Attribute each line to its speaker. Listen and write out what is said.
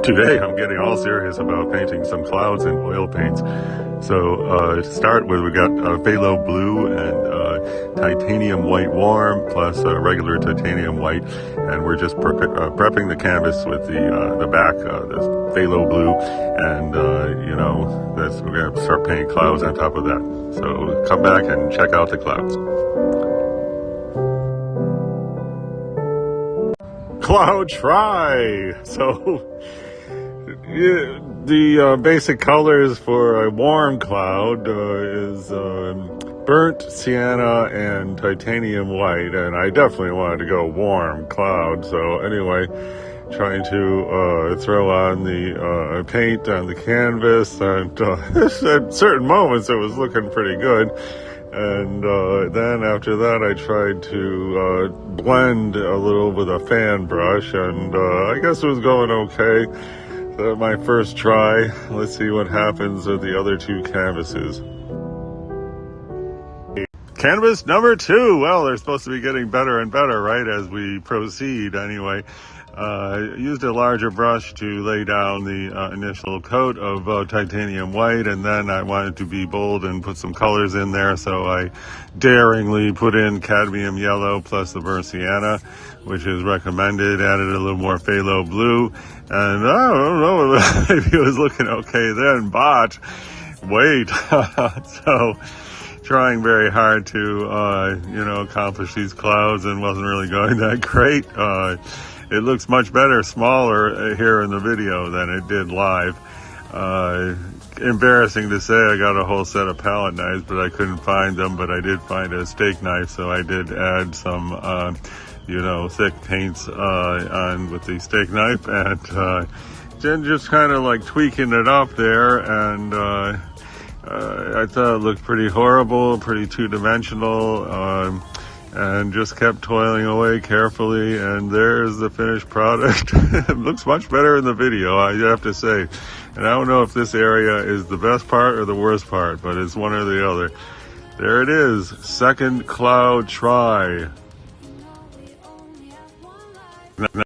Speaker 1: Today I'm getting all serious about painting some clouds in oil paints. So to start with, we got phthalo blue and titanium white warm plus regular titanium white, and we're just prepping the canvas with the back, this phthalo blue, and we're gonna start painting clouds on top of that. So come back and check out the clouds. Cloud try. So the basic colors for a warm cloud is burnt sienna and titanium white, and I definitely wanted to go warm cloud. So anyway, trying to throw on the paint on the canvas, and at certain moments it was looking pretty good. And then after that, I tried to blend a little with a fan brush, and I guess it was going okay. My first try. Let's see what happens with the other two canvases. Canvas number 2. Well, they're supposed to be getting better and better, right, as we proceed. Anyway, I used a larger brush to lay down the initial coat of titanium white, and then I wanted to be bold and put some colors in there, so I daringly put in cadmium yellow plus the burnt sienna, which is recommended, added a little more phthalo blue, and I don't know, maybe it was looking okay then, but wait. So trying very hard to accomplish these clouds, and wasn't really going that great. It looks much better, smaller here in the video than it did live. Embarrassing to say, I got a whole set of palette knives, but I couldn't find them, but I did find a steak knife, so I did add some, thick paints on with the steak knife, and then just kind of like tweaking it up there, and I thought it looked pretty horrible, pretty two-dimensional, and just kept toiling away carefully, and there's the finished product. It looks much better in the video, I have to say. And I don't know if this area is the best part or the worst part, but it's one or the other. There it is, second cloud try.